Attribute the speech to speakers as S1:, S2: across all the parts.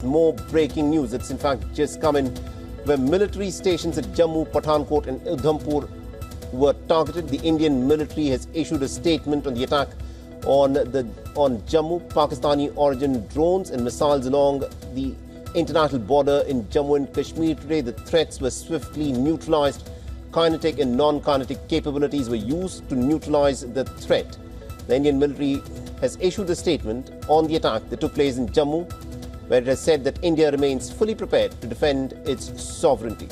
S1: More breaking news. It's in fact just come in where military stations at Jammu, Pathankot and Udhampur were targeted. The Indian military has issued a statement on the attack on Jammu. Pakistani origin drones and missiles along the international border in Jammu and Kashmir today. The threats were swiftly neutralized. Kinetic and non-kinetic capabilities were used to neutralize the threat. The Indian military has issued a statement on the attack that took place in Jammu, where it has said that India remains fully prepared to defend its sovereignty.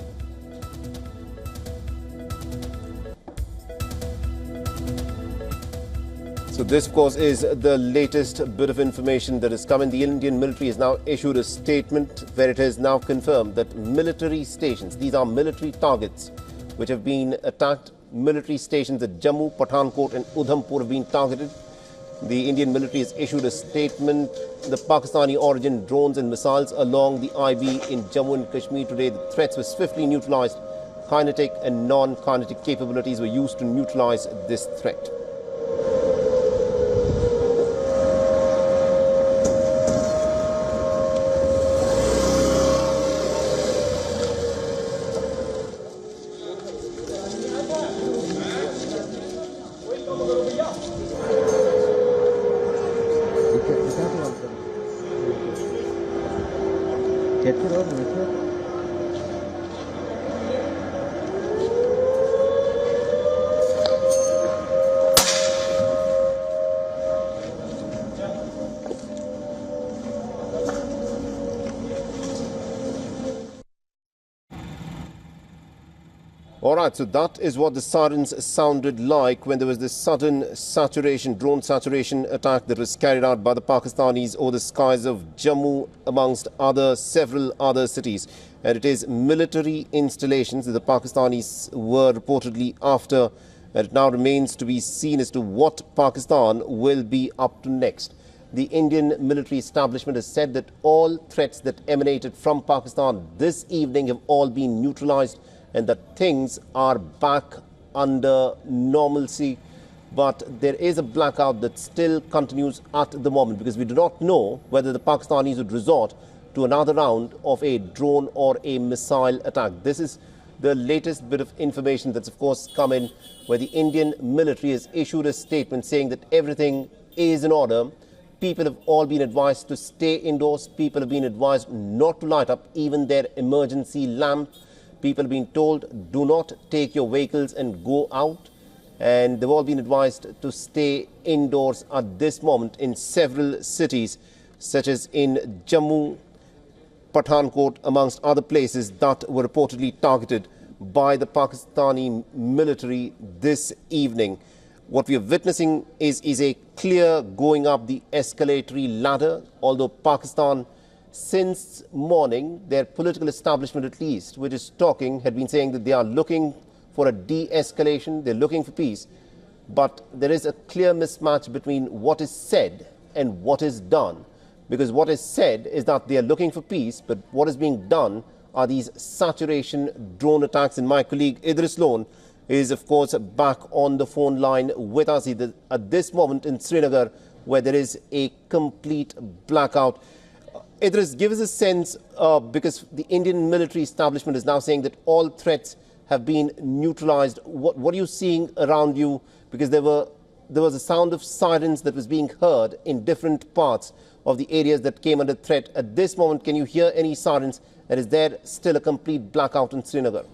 S1: So this, of course, is the latest bit of information that has come in. The Indian military has now issued a statement where it has now confirmed that military stations, these are military targets which have been attacked. Military stations at Jammu, Pathankot and Udhampur have been targeted. The Indian military has issued a statement. The Pakistani origin drones and missiles along the IB in Jammu and Kashmir today. The threats were swiftly neutralized. Kinetic and non-kinetic capabilities were used to neutralize this threat. All right, so that is what the sirens sounded like when there was this sudden drone saturation attack that was carried out by the Pakistanis over the skies of Jammu, amongst several other cities. And it is military installations that the Pakistanis were reportedly after. And it now remains to be seen as to what Pakistan will be up to next. The Indian military establishment has said that all threats that emanated from Pakistan this evening have all been neutralized, and that things are back under normalcy. But there is a blackout that still continues at the moment, because we do not know whether the Pakistanis would resort to another round of a drone or a missile attack. This is the latest bit of information that's of course come in, where the Indian military has issued a statement saying that everything is in order. People have all been advised to stay indoors. People have been advised not to light up even their emergency lamp. People have been told, do not take your vehicles and go out. And they've all been advised to stay indoors at this moment in several cities, such as in Jammu, Pathankot, amongst other places that were reportedly targeted by the Pakistani military this evening. What we are witnessing is a clear going up the escalatory ladder, although Pakistan, since morning, their political establishment at least, which is talking, had been saying that they are looking for a de-escalation, they're looking for peace. But there is a clear mismatch between what is said and what is done. Because what is said is that they are looking for peace, but what is being done are these saturation drone attacks. And my colleague Idris Lone is, of course, back on the phone line with us at this moment in Srinagar, where there is a complete blackout. Idris, give us a sense, because the Indian military establishment is now saying that all threats have been neutralized. What are you seeing around you? Because there was a sound of sirens that was being heard in different parts of the areas that came under threat. At this moment, can you hear any sirens? And is there still a complete blackout in Srinagar?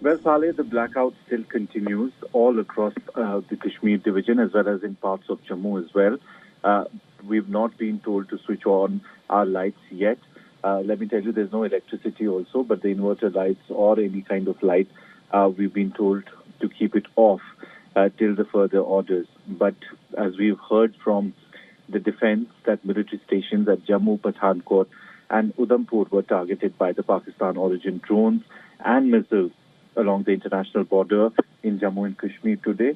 S2: Well, Saleh, the blackout still continues all across the Kashmir division, as well as in parts of Jammu as well. We've not been told to switch on our lights yet. Let me tell you, there's no electricity also, but the inverter lights or any kind of light, we've been told to keep it off till the further orders. But as we've heard from the defense, that military stations at Jammu, Pathankot and Udhampur were targeted by the Pakistan origin drones and missiles along the international border in Jammu and Kashmir today.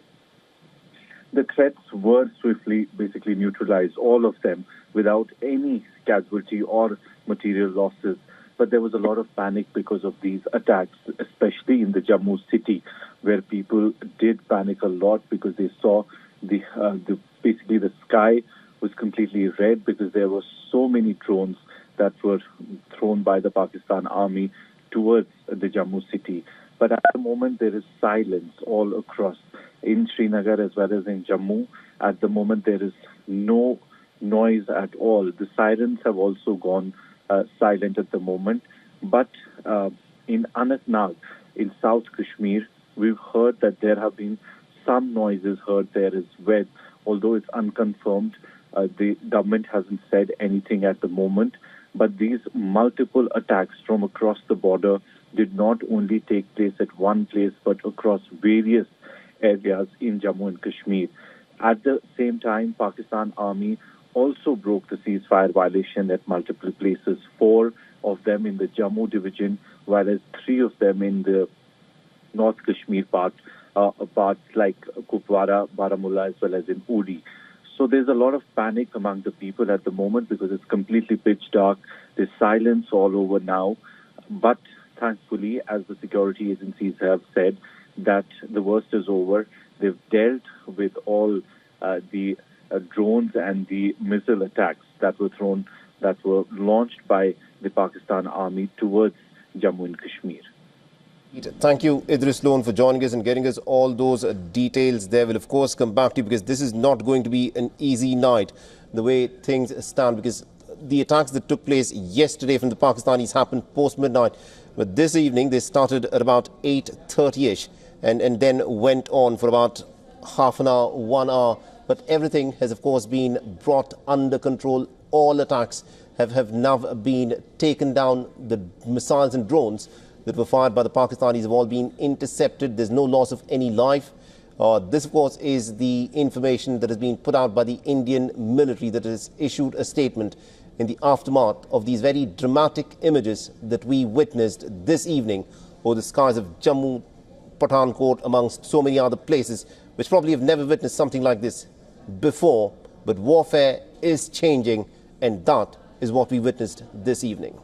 S2: The threats were swiftly basically neutralized, all of them, without any casualty or material losses. But there was a lot of panic because of these attacks, especially in the Jammu city, where people did panic a lot because they saw basically the sky was completely red because there were so many drones that were thrown by the Pakistan Army towards the Jammu city. But at the moment, there is silence all across in Srinagar as well as in Jammu. At the moment, there is no noise at all. The sirens have also gone silent at the moment. But in Anantnag, in South Kashmir, we've heard that there have been some noises heard there as well. Although it's unconfirmed, the government hasn't said anything at the moment. But these multiple attacks from across the border did not only take place at one place, but across various areas in Jammu and Kashmir. At the same time, Pakistan Army also broke the ceasefire violation at multiple places, 4 of them in the Jammu division, whereas 3 of them in the North Kashmir parts like Kupwara, Baramulla, as well as in Uri. So there's a lot of panic among the people at the moment because it's completely pitch dark. There's silence all over now. But thankfully, as the security agencies have said, that the worst is over. They've dealt with all the drones and the missile attacks that were launched by the Pakistan Army towards Jammu and Kashmir.
S1: Thank you, Idris Lone, for joining us and getting us all those details there. We'll, of course, come back to you because this is not going to be an easy night, the way things stand, because the attacks that took place yesterday from the Pakistanis happened post-midnight. But this evening, they started at about 8:30ish and then went on for about half an hour, 1 hour. But everything has, of course, been brought under control. All attacks have now been taken down. The missiles and drones that were fired by the Pakistanis have all been intercepted. There's no loss of any life. This, of course, is the information that has been put out by the Indian military that has issued a statement in the aftermath of these very dramatic images that we witnessed this evening over the skies of Jammu, Pathankot, amongst so many other places, which probably have never witnessed something like this before. But warfare is changing, and that is what we witnessed this evening.